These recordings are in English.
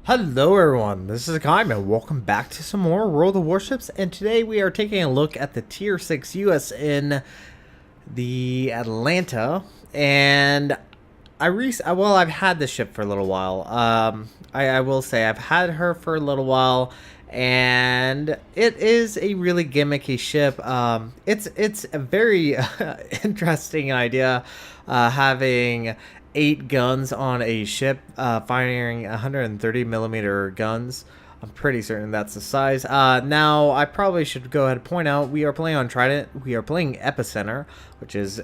Hello everyone, this is Hakaym and welcome back to some more World of Warships, and today we are taking a look at the Tier 6 US in the Atlanta. And I've had this ship for a little while. I will say I've had her for a little while, and it is a really gimmicky ship. It's a very interesting idea, having 8 guns on a ship, firing 130 millimeter guns. I'm pretty certain that's the size. Now, I probably should go ahead and point out we are playing on Trident. We are playing Epicenter, which is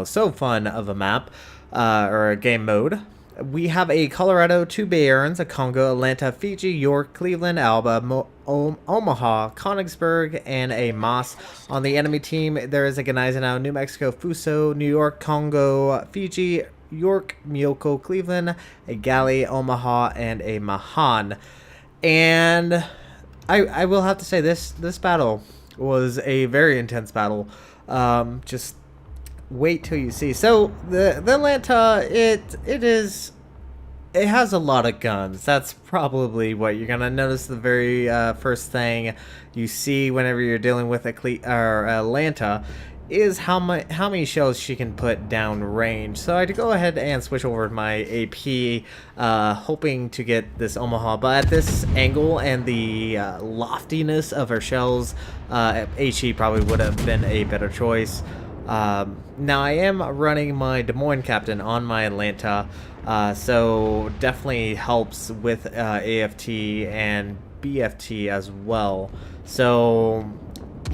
so fun of a map, or a game mode. We have a Colorado, 2 Bay Areas, a Congo, Atlanta, Fiji, York, Cleveland, Alba, Omaha, Konigsberg, and a Moss. On the enemy team, there is a Gneisenau, New Mexico, Fuso, New York, Congo, Fiji, York, Myoko, Cleveland, a Galley, Omaha, and a Mahan. And I will have to say this battle was a very intense battle. Just wait till you see. So the Atlanta, it has a lot of guns. That's probably what you're gonna notice. The very first thing you see whenever you're dealing with Atlanta is how many shells she can put down range. So I had to go ahead and switch over to my AP, hoping to get this Omaha, but at this angle and the loftiness of her shells, HE probably would have been a better choice. Now I am running my Des Moines captain on my Atlanta, so definitely helps with AFT and BFT as well. So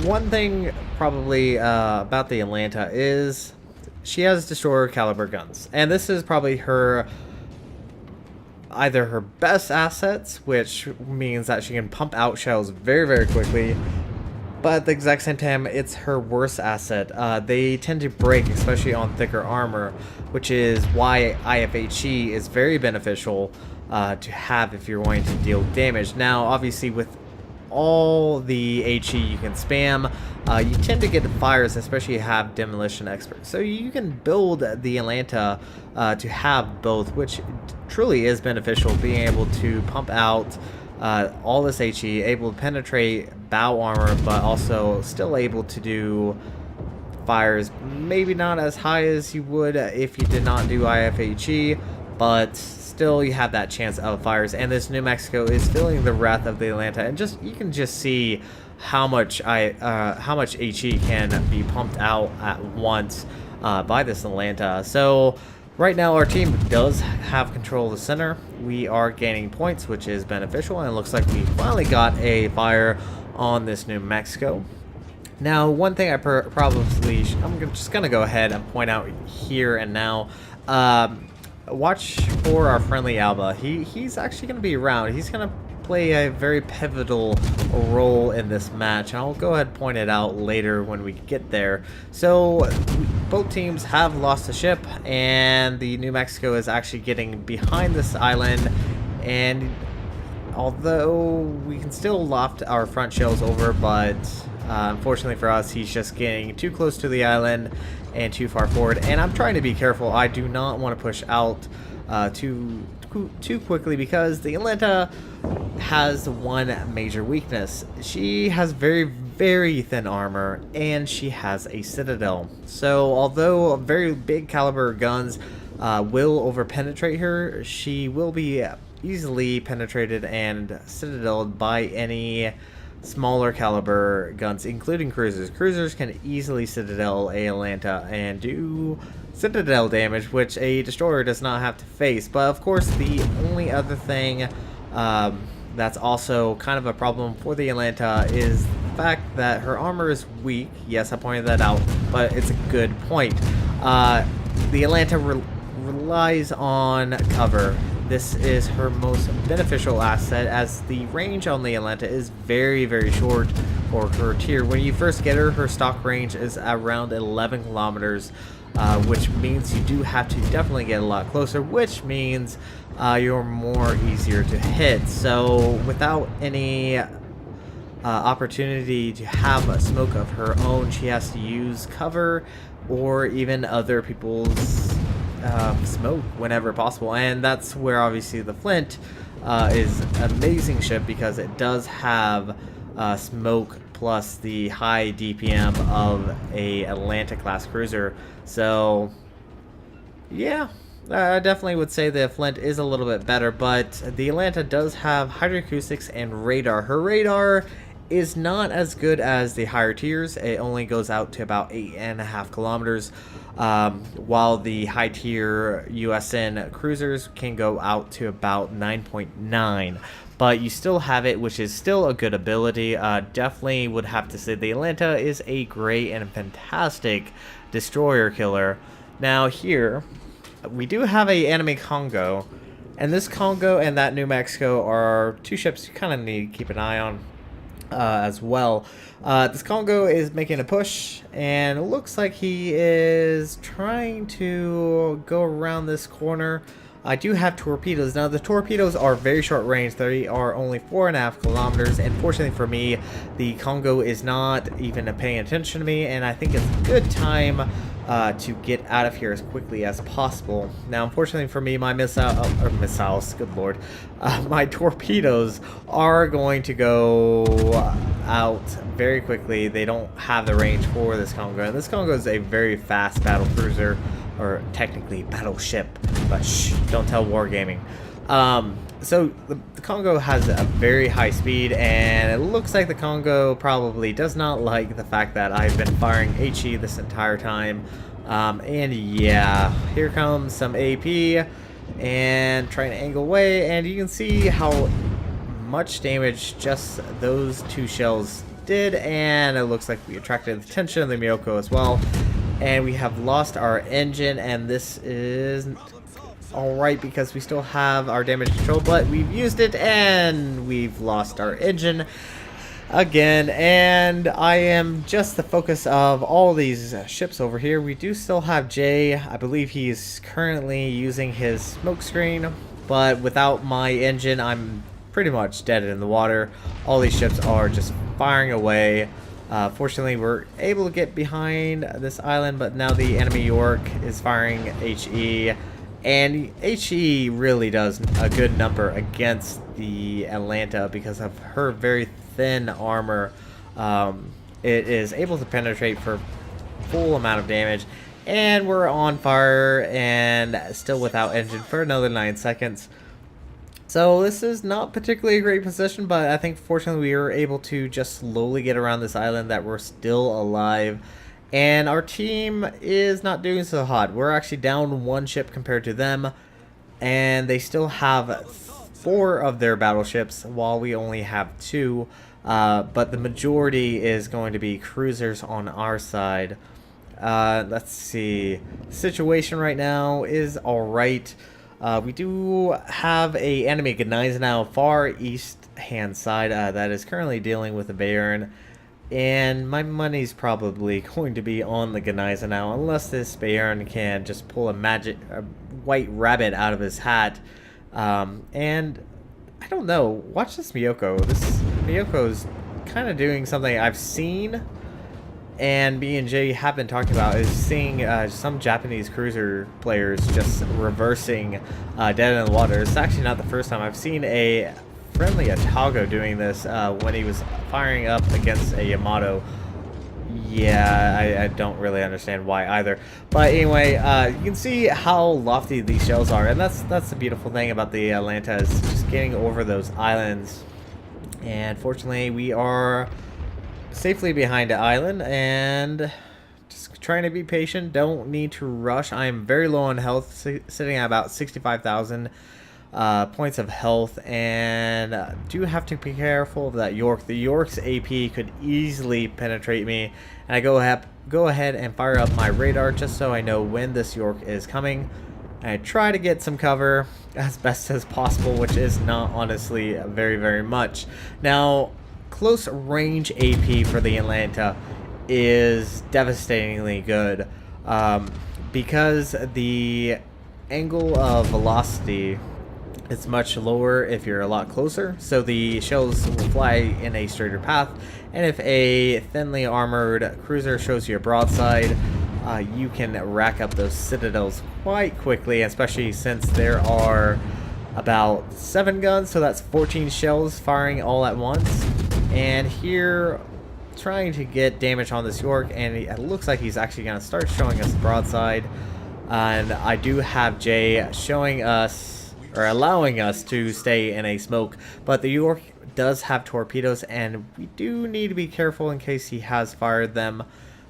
one thing probably about the Atlanta is she has destroyer caliber guns, and this is probably either her best assets, which means that she can pump out shells very quickly, but at the exact same time it's her worst asset. They tend to break, especially on thicker armor, which is why IFHE is very beneficial to have if you're going to deal damage. Now obviously with all the HE you can spam, you tend to get fires, especially if you have demolition experts. So you can build the Atlanta to have both, which truly is beneficial, being able to pump out all this HE, able to penetrate bow armor, but also still able to do fires, maybe not as high as you would if you did not do IFHE, but still you have that chance of fires. And this New Mexico is feeling the wrath of the Atlanta, and you can just see how much HE can be pumped out at once by this Atlanta. So right now our team does have control of the center. We are gaining points, which is beneficial, and it looks like we finally got a fire on this New Mexico. Now, one thing I'm just gonna go ahead and point out here and now. Watch for our friendly Alba. He's actually going to be around. He's going to play a very pivotal role in this match, and I'll go ahead and point it out later when we get there. So both teams have lost a ship, and the New Mexico is actually getting behind this island, and although we can still loft our front shells over, but unfortunately for us, he's just getting too close to the island and too far forward. And I'm trying to be careful. I do not want to push out too quickly, because the Atlanta has one major weakness. She has very thin armor, and she has a citadel. So although very big caliber guns will over penetrate her, she will be easily penetrated and citadeled by any smaller caliber guns, including cruisers. Cruisers can easily citadel a Atlanta and do citadel damage, which a destroyer does not have to face. But of course, the only other thing that's also kind of a problem for the Atlanta is the fact that her armor is weak. Yes, I pointed that out, but it's a good point. The Atlanta relies on cover. This is her most beneficial asset, as the range on the Atlanta is very short for her tier. When you first get her, her stock range is around 11 kilometers, which means you do have to definitely get a lot closer, which means you're more easier to hit. So without any opportunity to have a smoke of her own, she has to use cover or even other people's smoke whenever possible, and that's where obviously the flint is an amazing ship because it does have smoke plus the high DPM of a Atlanta class cruiser. So yeah, I definitely would say the Flint is a little bit better, but the Atlanta does have hydroacoustics and radar. Her radar is not as good as the higher tiers. It only goes out to about 8.5 kilometers, while the high tier USN cruisers can go out to about 9.9. But you still have it, which is still a good ability. Definitely would have to say the Atlanta is a great and fantastic destroyer killer. Now here, we do have a enemy Congo, and this Congo and that New Mexico are two ships you kind of need to keep an eye on as well. This Congo is making a push, and it looks like he is trying to go around this corner. I do have torpedoes. Now, the torpedoes are very short range. They are only 4.5 kilometers, and fortunately for me, the Congo is not even paying attention to me, and I think it's a good time to get out of here as quickly as possible. Now, unfortunately for me, my missiles, good lord, my torpedoes are going to go out very quickly. They don't have the range for this Congo, and this Congo is a very fast battle cruiser, or technically battleship, but shh, don't tell Wargaming. So the Congo has a very high speed, and it looks like the Congo probably does not like the fact that I've been firing HE this entire time. And yeah, here comes some AP, and trying to angle away, and you can see how much damage just those two shells did, and it looks like we attracted the attention of the Miyoko as well. And we have lost our engine, and this is alright because we still have our damage control, but we've used it and we've lost our engine again. And I am just the focus of all these ships over here. We do still have Jay. I believe he's currently using his smoke screen, but without my engine, I'm pretty much dead in the water. All these ships are just firing away. Fortunately, we're able to get behind this island, but now the enemy York is firing HE, and HE really does a good number against the Atlanta because of her very thin armor. It is able to penetrate for full amount of damage, and we're on fire and still without engine for another 9 seconds. So this is not particularly a great position, but I think fortunately we were able to just slowly get around this island that we're still alive. And our team is not doing so hot. We're actually down 1 ship compared to them, and they still have 4 of their battleships while we only have 2. But the majority is going to be cruisers on our side. Let's see. The situation right now is alright. We do have a enemy Gneisenau far east hand side that is currently dealing with a Bayern, and my money's probably going to be on the Gneisenau unless this Bayern can just pull a white rabbit out of his hat. And I don't know, watch this Miyoko. This Miyoko's kind of doing something I've seen, and me and Jay have been talking about, is seeing some Japanese cruiser players just reversing dead in the water. It's actually not the first time. I've seen a friendly Atago doing this when he was firing up against a Yamato. Yeah, I don't really understand why either. But anyway, you can see how lofty these shells are, and that's the beautiful thing about the Atlanta, is just getting over those islands. And fortunately, we are safely behind the island, and just trying to be patient. Don't need to rush. I am very low on health, sitting at about 65,000 points of health, and do have to be careful of that York. The York's AP could easily penetrate me, and I go ahead and fire up my radar just so I know when this York is coming. And I try to get some cover as best as possible, which is not honestly very much. Now, close range AP for the Atlanta is devastatingly good because the angle of velocity is much lower if you're a lot closer, so the shells will fly in a straighter path, and if a thinly armored cruiser shows you a broadside, you can rack up those citadels quite quickly, especially since there are about 7 guns, so that's 14 shells firing all at once. And here, trying to get damage on this York, and it looks like he's actually going to start showing us the broadside. And I do have Jay showing us, or allowing us to stay in a smoke, but the York does have torpedoes, and we do need to be careful in case he has fired them.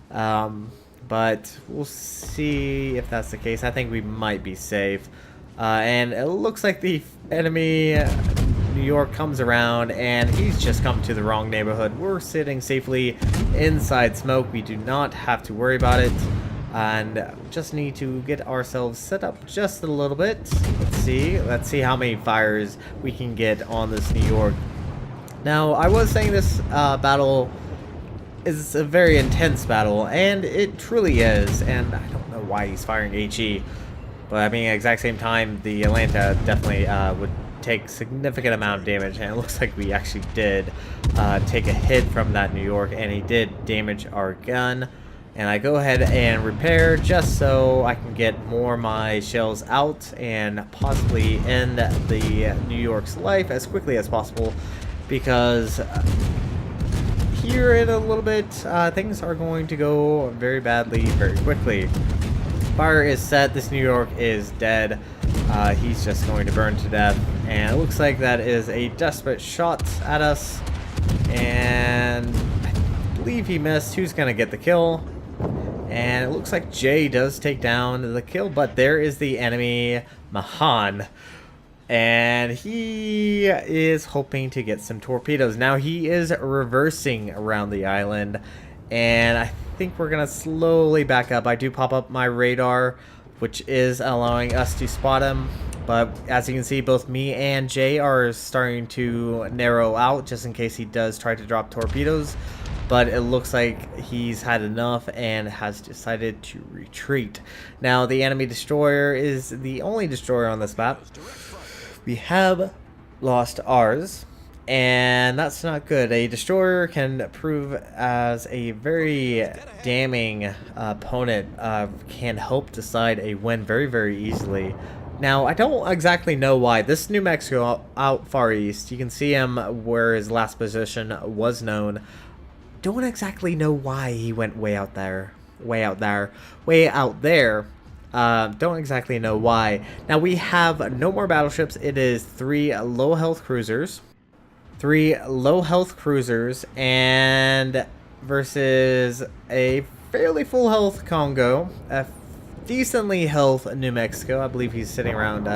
But we'll see if that's the case. I think we might be safe. And it looks like the enemy New York comes around, and he's just come to the wrong neighborhood. We're sitting safely inside smoke. We do not have to worry about it. And just need to get ourselves set up just a little bit. Let's see how many fires we can get on this New York. Now, I was saying this battle is a very intense battle, and it truly is. And I don't know why he's firing HE, but I mean, at the exact same time, the Atlanta definitely would take significant amount of damage, and it looks like we actually did take a hit from that New York, and he did damage our gun. And I go ahead and repair just so I can get more of my shells out and possibly end the New York's life as quickly as possible, because here in a little bit things are going to go very badly very quickly. Fire is set. This New York is dead. He's just going to burn to death, and it looks like that is a desperate shot at us, and I believe he missed. Who's gonna get the kill? And it looks like Jay does take down the kill, but there is the enemy Mahan, and he is hoping to get some torpedoes. Now he is reversing around the island, and I think we're gonna slowly back up. I do pop up my radar, which is allowing us to spot him, but as you can see, both me and Jay are starting to narrow out just in case he does try to drop torpedoes. But it looks like he's had enough and has decided to retreat. Now, the enemy destroyer is the only destroyer on this map. We have lost ours, and that's not good. A destroyer can prove as a very damning opponent, can help decide a win very, very easily. Now, I don't exactly know why. This New Mexico out far east, you can see him where his last position was known. Don't exactly know why he went way out there. Don't exactly know why. Now we have no more battleships. It is 3 low health cruisers. 3 low health cruisers, and versus a fairly full health Congo, a decently health New Mexico. I believe he's sitting around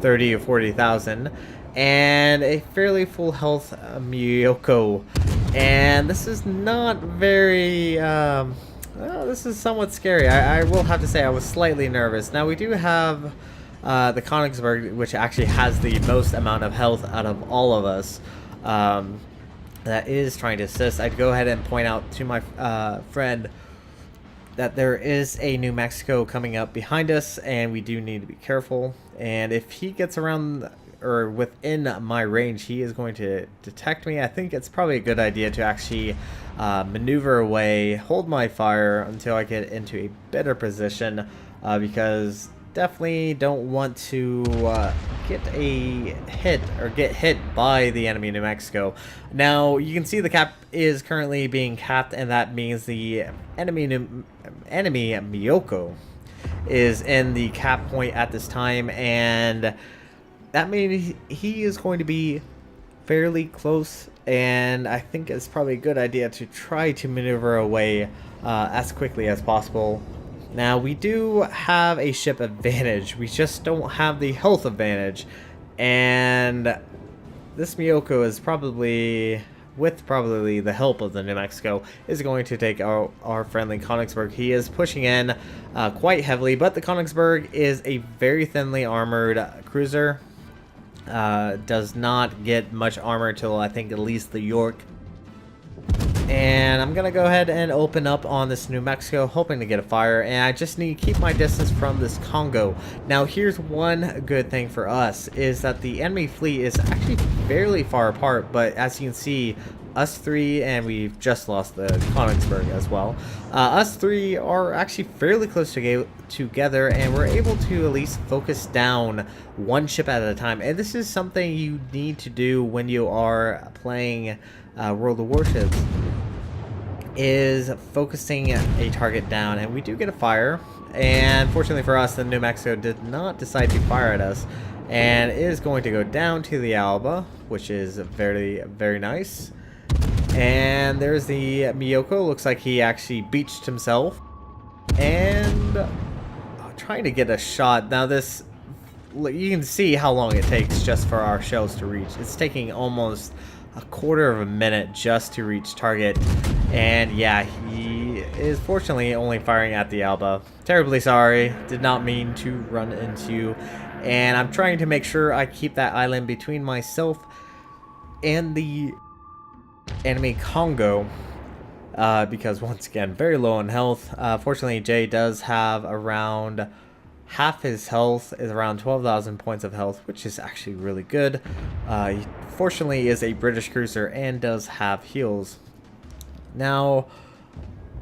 30 or 40,000, and a fairly full health Miyoko. And this is not very, well, this is somewhat scary. I will have to say I was slightly nervous. Now we do have the Königsberg, which actually has the most amount of health out of all of us, that is trying to assist. I'd go ahead and point out to my friend that there is a New Mexico coming up behind us, and we do need to be careful. And if he gets around or within my range, he is going to detect me. I think it's probably a good idea to actually maneuver away, hold my fire until I get into a better position, because definitely don't want to get hit by the enemy New Mexico. Now you can see the cap is currently being capped, and that means the enemy Miyoko is in the cap point at this time, and that means he is going to be fairly close, and I think it's probably a good idea to try to maneuver away as quickly as possible. Now, we do have a ship advantage. We just don't have the health advantage, and this Miyoko is probably, with probably the help of the New Mexico, is going to take our friendly Königsberg. He is pushing in quite heavily, but the Königsberg is a very thinly armored cruiser. Does not get much armor till I think at least the York. And I'm gonna go ahead and open up on this New Mexico, hoping to get a fire, and I just need to keep my distance from this Congo. Now here's one good thing for us, is that the enemy fleet is actually fairly far apart, but as you can see, us three, and we've just lost the Konigsberg as well, us three are actually fairly close together, and we're able to at least focus down one ship at a time. And this is something you need to do when you are playing World of Warships, is focusing a target down. And we do get a fire, and fortunately for us, the New Mexico did not decide to fire at us, and it is going to go down to the Alba, which is very, very nice. And there's the Miyoko. Looks like he actually beached himself. And trying to get a shot. Now this, you can see how long it takes just for our shells to reach. It's taking almost a quarter of a minute just to reach target. And yeah, he is fortunately only firing at the Alba. Terribly sorry. Did not mean to run into you. And I'm trying to make sure I keep that island between myself and the enemy Congo, because once again, very low on health. Fortunately, Jay does have around half his health, is around 12,000 points of health, which is actually really good. He fortunately is a British cruiser and does have heals. Now,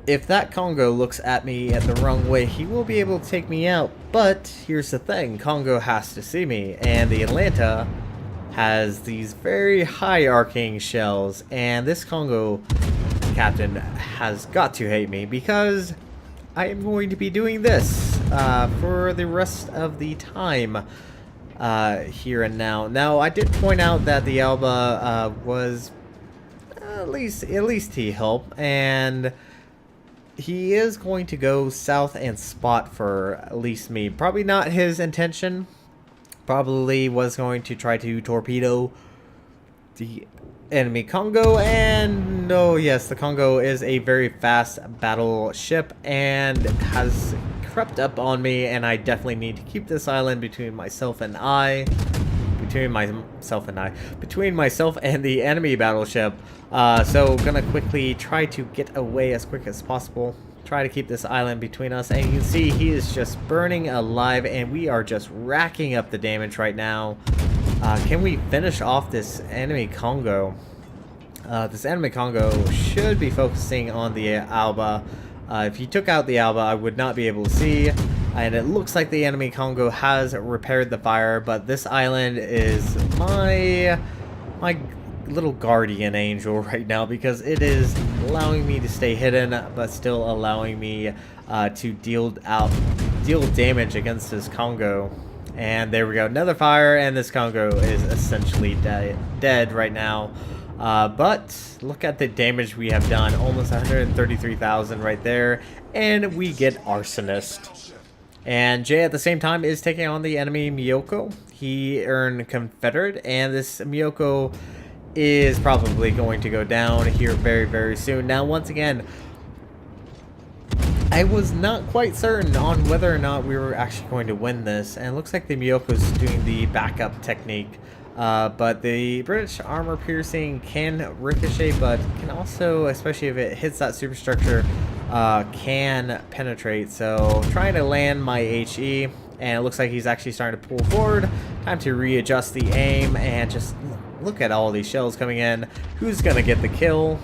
if that Congo looks at me at the wrong way, he will be able to take me out. But here's the thing, Congo has to see me, and the Atlanta has these very high arcing shells, and this Congo captain has got to hate me because I am going to be doing this for the rest of the time here and now. Now, I did point out that the Alba was at least he helped, and he is going to go south and spot for at least me. Probably not his intention. Probably was going to try to torpedo the enemy Congo, and oh yes, the Congo is a very fast battleship and has crept up on me, and I definitely need to keep this island between myself and between myself and the enemy battleship. So gonna quickly try to get away as quick as possible. Try to keep this island between us, and you can see he is just burning alive, and we are just racking up the damage right now. Can we finish off this enemy Congo? This enemy Congo should be focusing on the Alba. If he took out the Alba, I would not be able to see. And it looks like the enemy Congo has repaired the fire, but this island is my little guardian angel right now, because it is allowing me to stay hidden, but still allowing me to deal damage against this Congo. And there we go, another fire, and this Congo is essentially dead right now. But look at the damage we have done, almost 133,000 right there, and we get Arsonist. And Jay at the same time is taking on the enemy Miyoko. He earned Confederate, and this Miyoko is probably going to go down here very, very soon. Now, once again, I was not quite certain on whether or not we were actually going to win this, and it looks like the Miyoko's doing the backup technique. But the British armor piercing can ricochet, but can also, especially if it hits that superstructure, can penetrate. So trying to land my HE, and it looks like he's actually starting to pull forward. Time to readjust the aim, and just look at all these shells coming in. Who's gonna get the kill?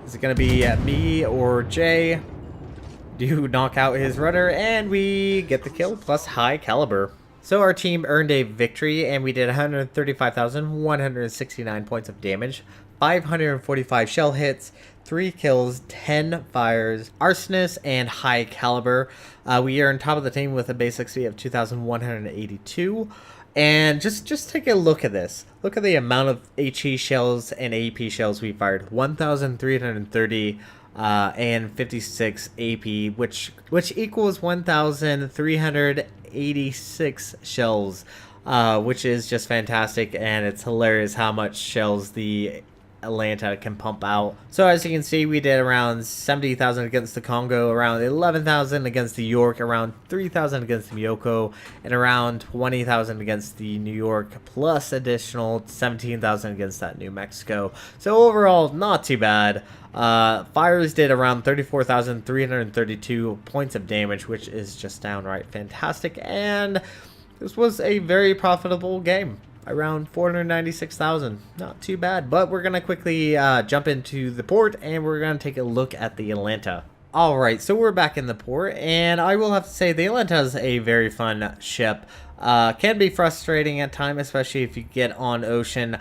Is it gonna be me or Jay? Do knock out his rudder, and we get the kill plus high caliber. So our team earned a victory, and we did 135,169 points of damage, 545 shell hits, 3 kills, 10 fires, arsonist, and high caliber. We are on top of the team with a base XP of 2,182. And just take a look at this. Look at the amount of HE shells and AP shells we fired. 1,330 and 56 AP, which equals 1,386 shells, which is just fantastic, and it's hilarious how much shells the Atlanta can pump out. So as you can see, we did around 70,000 against the Congo, around 11,000 against the York, around 3,000 against the Miyoko, and around 20,000 against the New York, plus additional 17,000 against that New Mexico. So overall, not too bad. Fires did around 34,332 points of damage, which is just downright fantastic, and this was a very profitable game. around 496,000. Not too bad, but we're going to quickly jump into the port and we're going to take a look at the Atlanta. Alright, so we're back in the port, and I will have to say the Atlanta is a very fun ship. Can be frustrating at times, especially if you get on ocean,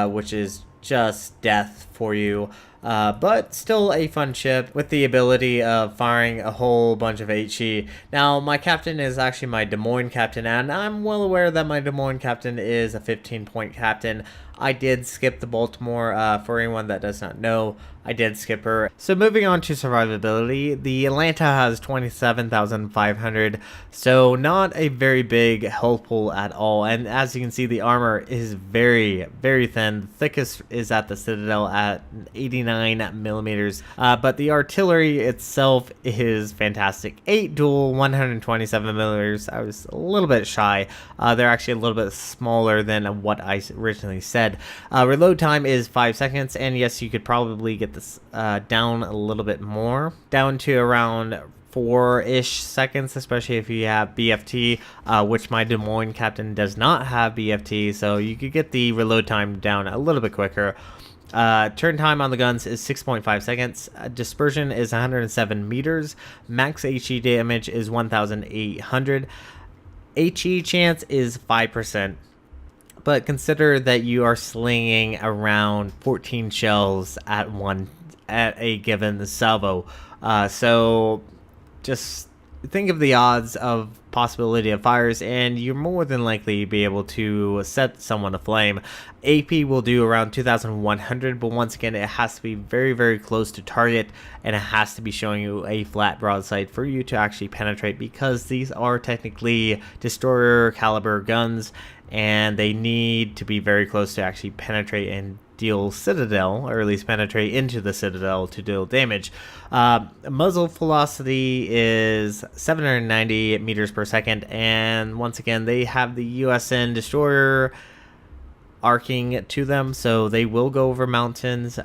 which is just death for you. But still a fun ship with the ability of firing a whole bunch of HE. Now, my captain is actually my Des Moines captain, and I'm well aware that my Des Moines captain is a 15-point captain. I did skip the Baltimore, for anyone that does not know. I did skip her. So moving on to survivability, the Atlanta has 27,500, so not a very big health pool at all. And as you can see, the armor is very, very thin. The thickest is at the Citadel at 89 millimeters, but the artillery itself is fantastic. 8 dual, 127 millimeters. I was a little bit shy. They're actually a little bit smaller than what I originally said. Reload time is 5 seconds, and yes, you could probably get this down a little bit more, down to around 4-ish seconds, especially if you have BFT, which my Des Moines captain does not have BFT, so you could get the reload time down a little bit quicker. Turn time on the guns is 6.5 seconds. Dispersion is 107 meters. Max HE damage is 1,800. HE chance is 5%. But consider that you are slinging around 14 shells at a given salvo. So just think of the odds of possibility of fires, and you're more than likely be able to set someone aflame. AP will do around 2,100, but once again, it has to be very, very close to target, and it has to be showing you a flat broadside for you to actually penetrate, because these are technically destroyer caliber guns, and they need to be very close to actually penetrate and deal Citadel, or at least penetrate into the Citadel to deal damage. Muzzle velocity is 790 meters per second, and once again, they have the USN destroyer arcing to them, so they will go over mountains,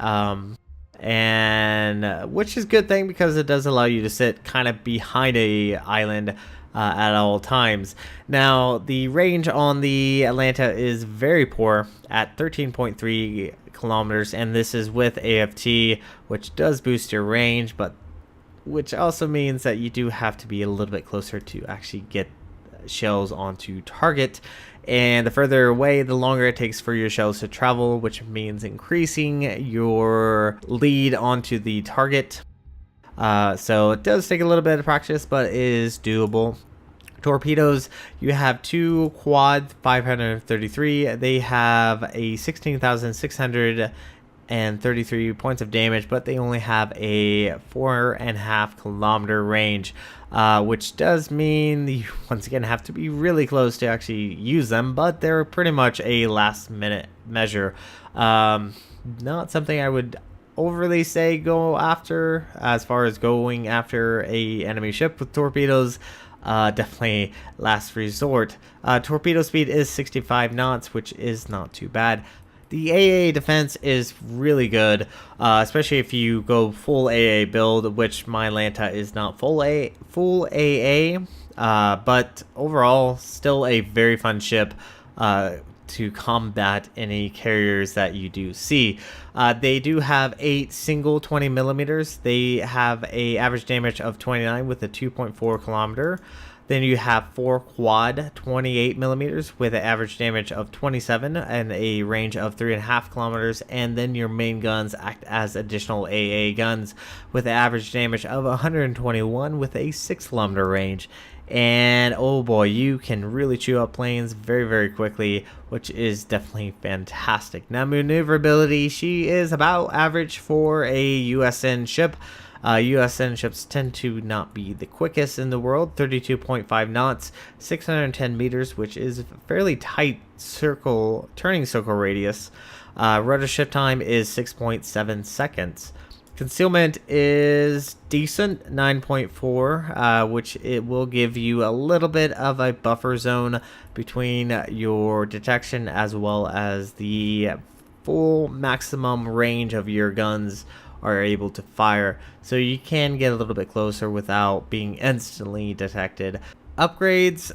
and which is a good thing because it does allow you to sit kind of behind a island at all times. Now, the range on the Atlanta is very poor at 13.3 kilometers, and this is with AFT, which does boost your range, but which also means that you do have to be a little bit closer to actually get shells onto target. And the further away, the longer it takes for your shells to travel, which means increasing your lead onto the target. So it does take a little bit of practice, but it is doable. Torpedoes, you have 2 quad 533. They have a 16,633 points of damage, but they only have a 4.5 kilometer range, which does mean you once again have to be really close to actually use them, but they're pretty much a last minute measure. Not something I would overly say go after as far as going after a enemy ship with torpedoes. Definitely last resort. Torpedo speed is 65 knots, which is not too bad. The AA defense is really good, especially if you go full AA build, which my Atlanta is not full AA, but overall still a very fun ship to combat any carriers that you do see. They do have 8 single 20 millimeters. They have a average damage of 29 with a 2.4 kilometer. Then you have 4 quad 28 millimeters with an average damage of 27 and a range of 3.5 kilometers. And then your main guns act as additional AA guns with an average damage of 121 with a 6 kilometer range. And oh boy, you can really chew up planes very, very quickly, which is definitely fantastic. Now, maneuverability, she is about average for a USN ship. USN ships tend to not be the quickest in the world. 32.5 knots, 610 meters, which is a fairly tight turning circle radius. Rudder ship time is 6.7 seconds. Concealment is decent, 9.4, which it will give you a little bit of a buffer zone between your detection as well as the full maximum range of your guns are able to fire. So you can get a little bit closer without being instantly detected. Upgrades,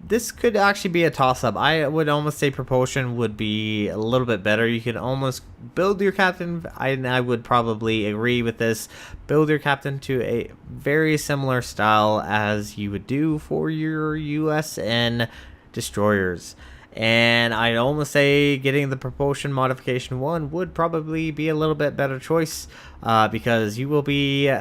this could actually be a toss-up. I would almost say propulsion would be a little bit better. You can almost build your captain, I would probably agree with this, build your captain to a very similar style as you would do for your USN destroyers. And I'd almost say getting the propulsion modification 1 would probably be a little bit better choice, because you will be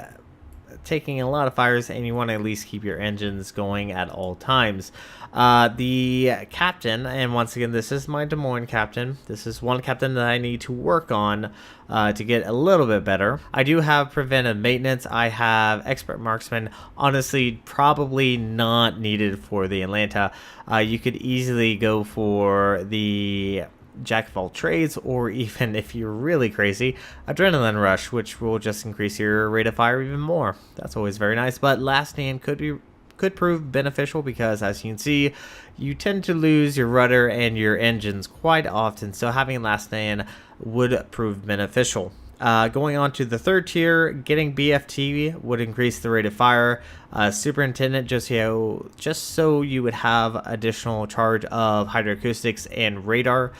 taking a lot of fires and you want to at least keep your engines going at all times. The captain, and once again, this is my Des Moines captain. This is one captain that I need to work on to get a little bit better. I do have preventive maintenance. I have expert marksman. Honestly, probably not needed for the Atlanta. You could easily go for the jack of all trades, or even if you're really crazy, adrenaline rush, which will just increase your rate of fire even more. That's always very nice. But last stand could prove beneficial, because as you can see, you tend to lose your rudder and your engines quite often, so having last stand would prove beneficial. Going on to the third tier, getting BFT would increase the rate of fire. Superintendent, just so you would have additional charge of hydroacoustics and radar.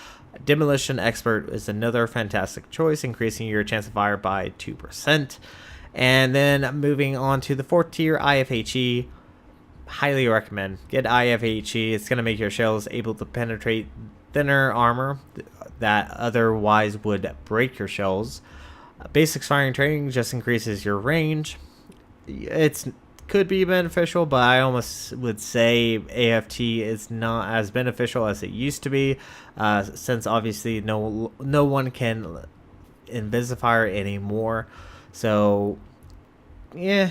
Demolition expert is another fantastic choice, increasing your chance of fire by 2%. And then moving on to the fourth tier, IFHE. Highly recommend. Get IFHE. It's going to make your shells able to penetrate thinner armor that otherwise would break your shells. Basic firing training just increases your range. It's could be beneficial, but I almost would say AFT is not as beneficial as it used to be, since obviously no one can invisifire anymore. So yeah.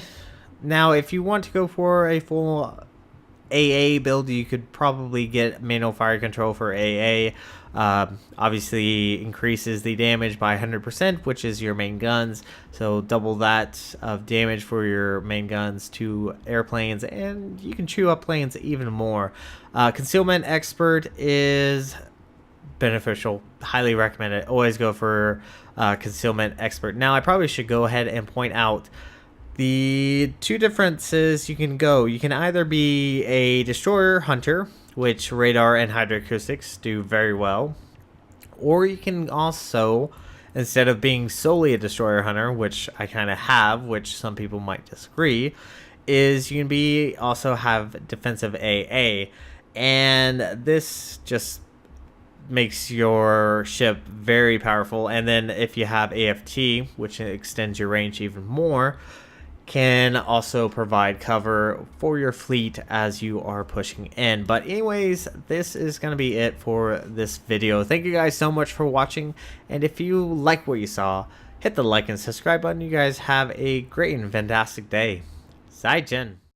Now if you want to go for a full AA build, you could probably get manual fire control for AA. Obviously increases the damage by 100%, which is your main guns, so double that of damage for your main guns to airplanes, and you can chew up planes even more. Concealment expert is beneficial. Highly recommend it. Always go for concealment expert. Now I probably should go ahead and point out the two differences. You can either be a destroyer hunter, which radar and hydroacoustics do very well, or you can also, instead of being solely a destroyer hunter, which I kind of have, which some people might disagree, is you can also have defensive AA, and this just makes your ship very powerful. And then if you have AFT, which extends your range even more, can also provide cover for your fleet as you are pushing in. But anyways, this is going to be it for this video. Thank you guys so much for watching, and if you like what you saw, hit the like and subscribe button. You guys have a great and fantastic day. Zai Jin.